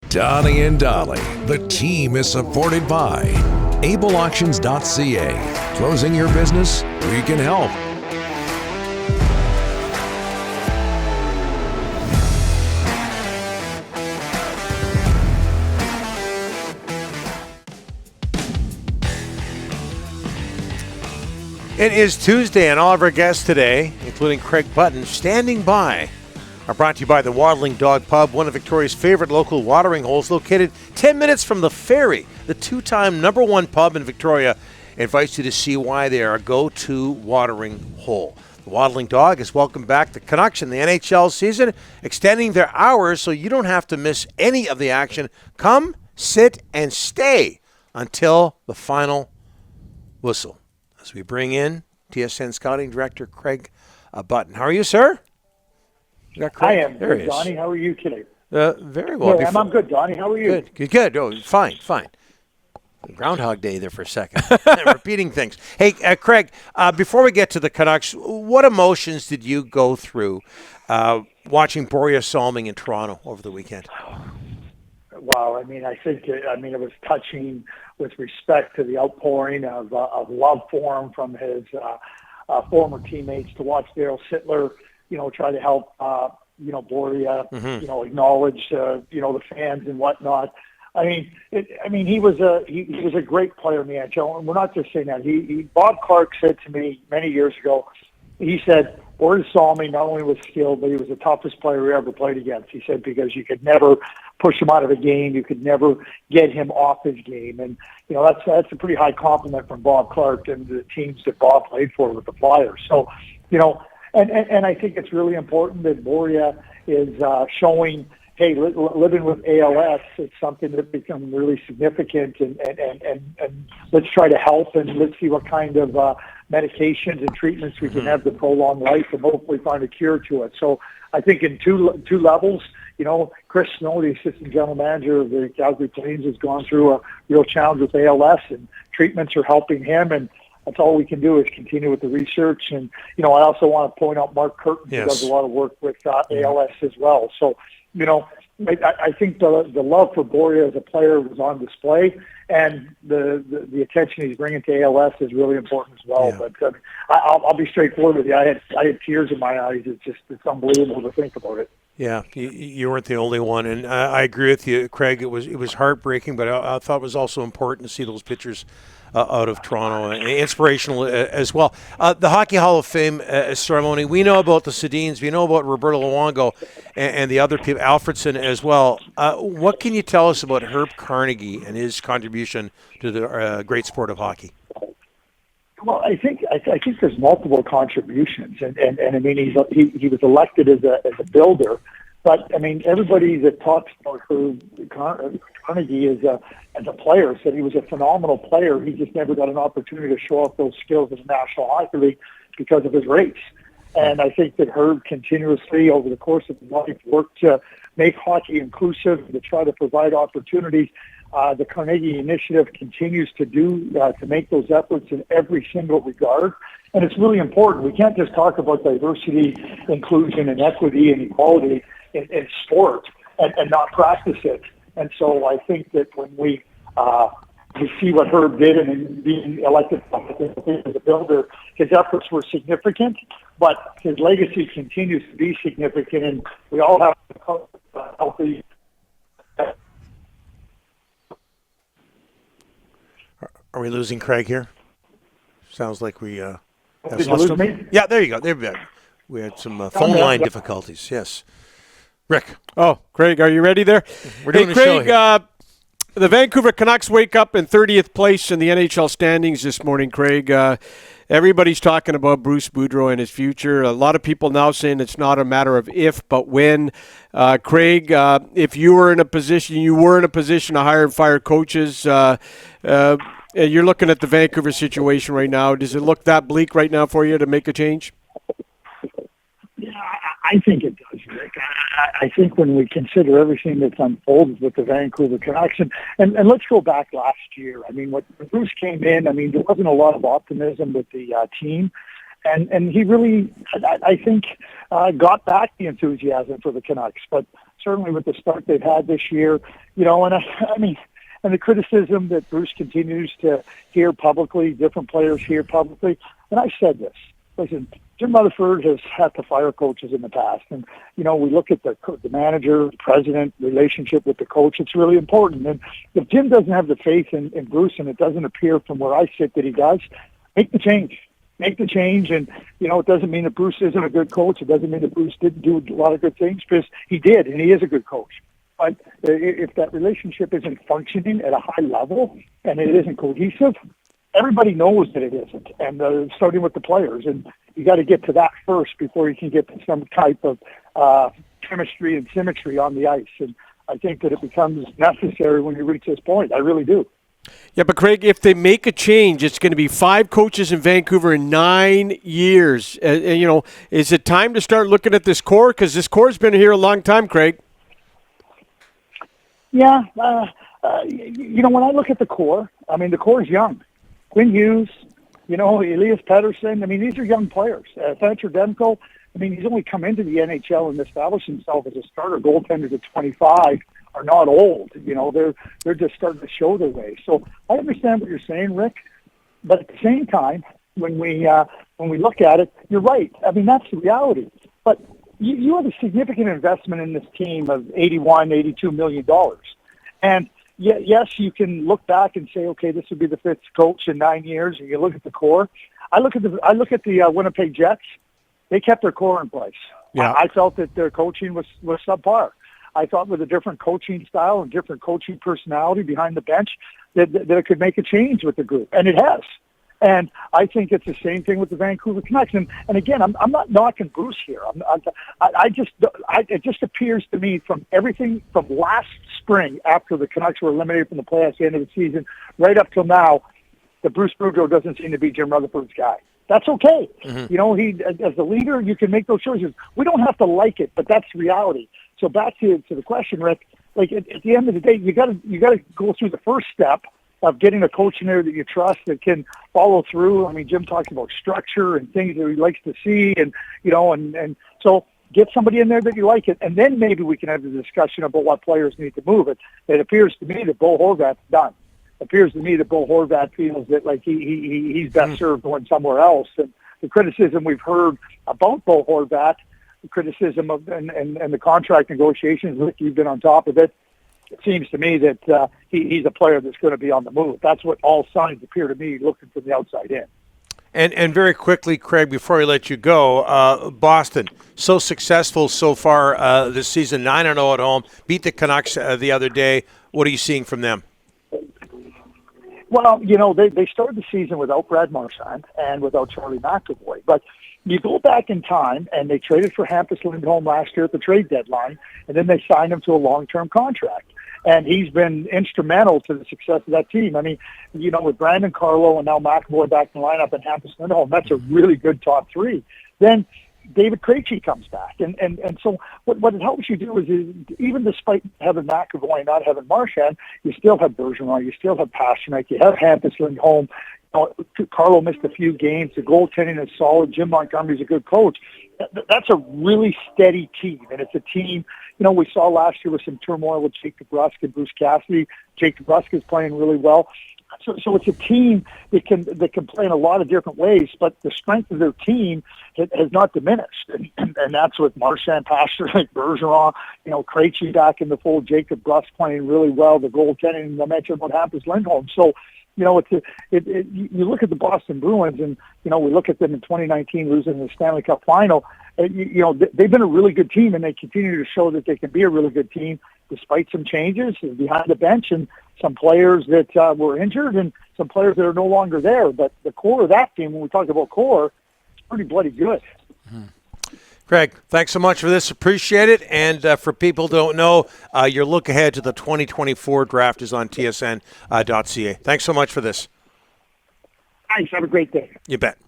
Donnie and Dolly, the team is supported by ableauctions.ca. Closing your business? We can help. It is Tuesday, and all of our guests today, including Craig Button, standing by, are brought to you by the Waddling Dog Pub, one of Victoria's favorite local watering holes, located 10 minutes from the ferry. The two-time #1 pub in Victoria invites you to see why they are a go-to watering hole. The Waddling Dog has welcomed back the Canucks in the NHL season, extending their hours so you don't have to miss any of the action. Come, sit, and stay until the final whistle. As we bring in TSN Scouting Director Craig Button. How are you, sir? I am good, Donnie. How are you today? Very well. Yeah, I'm good, Donnie. How are you? Good. Oh, fine. Groundhog Day there for a second. Repeating things. Hey, Craig, before we get to the Canucks, what emotions did you go through watching Borje Salming in Toronto over the weekend? Wow, I think it was touching with respect to the outpouring of love for him from his former teammates, to watch Daryl Sittler, try to help, Borje, acknowledge, the fans and whatnot. He was a great player in the NHL, and we're not just saying that. Bob Clark said to me many years ago, he said, Borje Salming not only was skilled, but he was the toughest player he ever played against. He said, because you could never push him out of a game, you could never get him off his game. And, that's a pretty high compliment from Bob Clark and the teams that Bob played for with the Flyers. So, and I think it's really important that Borje is showing, hey, living with ALS, it's something that becomes really significant, and let's try to help, and let's see what kind of medications and treatments we can have to prolong life and hopefully find a cure to it. So I think in two levels, Chris Snow, the assistant general manager of the Calgary Flames, has gone through a real challenge with ALS, and treatments are helping him, and that's all we can do is continue with the research. And, I also want to point out Mark Curtin, who does a lot of work with ALS as well. So, I think the love for Borje as a player was on display, and the attention he's bringing to ALS is really important as well. Yeah. But I'll be straightforward with you. I had tears in my eyes. It's unbelievable to think about it. Yeah, you weren't the only one, and I agree with you, Craig. It was heartbreaking, but I thought it was also important to see those pictures out of Toronto, and inspirational as well. The Hockey Hall of Fame ceremony, we know about the Sedins, we know about Roberto Luongo and the other people, Alfredson as well. What can you tell us about Herb Carnegie and his contribution to the great sport of hockey? Well, I think there's multiple contributions, and he was elected as a builder, but everybody that talks about Carnegie as a player said he was a phenomenal player. He just never got an opportunity to show off those skills in the National Hockey League because of his race. And I think that Herb continuously over the course of his life worked to make hockey inclusive, to try to provide opportunities. The Carnegie Initiative continues to make those efforts in every single regard. And it's really important. We can't just talk about diversity, inclusion, and equity and equality in sport and not practice it. And so I think that when we see what Herb did and being elected as a builder, his efforts were significant, but his legacy continues to be significant, and we all have to healthy. Are we losing Craig here? Sounds like we have Did you lose me? Yeah, there you go. We had some phone line difficulties. Yes. Rick. Oh, Craig, are you ready there? We're doing a show here. The Vancouver Canucks wake up in 30th place in the NHL standings this morning, Craig. Everybody's talking about Bruce Boudreau and his future. A lot of people now saying it's not a matter of if, but when. Craig, if you were in a position to hire and fire coaches, you're looking at the Vancouver situation right now. Does it look that bleak right now for you to make a change? Yeah, I think it does, Rick. I think when we consider everything that's unfolded with the Vancouver Canucks, and let's go back last year. When Bruce came in, there wasn't a lot of optimism with the team. And he really, I think, got back the enthusiasm for the Canucks. But certainly with the start they've had this year. And I mean, and the criticism that Bruce continues to hear publicly, different players hear publicly. And I said this. Listen, Jim Rutherford has had to fire coaches in the past. And, we look at the manager, president relationship with the coach. It's really important. And if Jim doesn't have the faith in Bruce, and it doesn't appear from where I sit that he does, make the change. Make the change. And, it doesn't mean that Bruce isn't a good coach. It doesn't mean that Bruce didn't do a lot of good things, because he did, and he is a good coach. But if that relationship isn't functioning at a high level and it isn't cohesive, everybody knows that it isn't, and starting with the players. And you got to get to that first before you can get to some type of chemistry and symmetry on the ice. And I think that it becomes necessary when you reach this point. I really do. Yeah, but Craig, if they make a change, it's going to be 5 coaches in Vancouver in 9 years. Is it time to start looking at this core? Because this core's been here a long time, Craig. Yeah, when I look at the core, I mean, the core is young. Quinn Hughes, Elias Pettersson. I mean, these are young players. Thatcher Demko, I mean, he's only come into the NHL and established himself as a starter goaltender at 25. Are not old. They're just starting to show their way. So I understand what you're saying, Rick. But at the same time, when we look at it, you're right. I mean, that's the reality. But you have a significant investment in this team of $82 million. And yes, you can look back and say, okay, this would be the 5th coach in 9 years. And you look at the core. I look at the Winnipeg Jets. They kept their core in place. Yeah. I felt that their coaching was subpar. I thought with a different coaching style and different coaching personality behind the bench that it could make a change with the group. And it has. And I think it's the same thing with the Vancouver Canucks. And again, I'm not knocking Bruce here. It just appears to me from everything from last spring after the Canucks were eliminated from the playoffs at the end of the season right up till now, that Bruce Boudreau doesn't seem to be Jim Rutherford's guy. That's okay. Mm-hmm. He, as the leader, you can make those choices. We don't have to like it, but that's reality. So back to the question, Rick, like at the end of the day, you got to go through the first step of getting a coach in there that you trust, that can follow through. I mean, Jim talks about structure and things that he likes to see, and and so get somebody in there that you like it, and then maybe we can have the discussion about what players need to move. It appears to me that Bo Horvat's done. It appears to me that Bo Horvat feels that like he's best served going somewhere else. And the criticism we've heard about Bo Horvat, the criticism of and the contract negotiations, Rick, you've been on top of it. It seems to me that he's a player that's going to be on the move. That's what all signs appear to me, looking from the outside in. And very quickly, Craig, before we let you go, Boston, so successful so far this season, 9-0 at home, beat the Canucks the other day. What are you seeing from them? Well, they started the season without Brad Marchand and without Charlie McAvoy. But you go back in time, and they traded for Hampus Lindholm last year at the trade deadline, and then they signed him to a long-term contract. And he's been instrumental to the success of that team. I mean, with Brandon Carlo and now McAvoy back in the lineup and Hampus Lindholm, that's a really good top 3. Then David Krejci comes back. And so what it helps you do is even despite having McAvoy and not having Marchand, you still have Bergeron, you still have Pasternak, you have Hampus Lindholm. Carlo missed a few games. The goaltending is solid. Jim Montgomery's a good coach. That's a really steady team, and it's a team. We saw last year with some turmoil with Jake DeBrusk and Bruce Cassidy. Jake DeBrusk is playing really well. So it's a team that can play in a lot of different ways, but the strength of their team has not diminished, and that's with Marchand, Pasternak, Bergeron, Krejci back in the fold, Jake DeBrusk playing really well, the goaltending, and I mentioned what happens Lindholm. So you look at the Boston Bruins, and we look at them in 2019 losing the Stanley Cup final. They've been a really good team, and they continue to show that they can be a really good team despite some changes behind the bench and some players that were injured and some players that are no longer there. But the core of that team, when we talk about core, it's pretty bloody good. Mm-hmm. Craig, thanks so much for this. Appreciate it. And for people who don't know, your look ahead to the 2024 draft is on tsn.ca. Thanks so much for this. Thanks. Have a great day. You bet.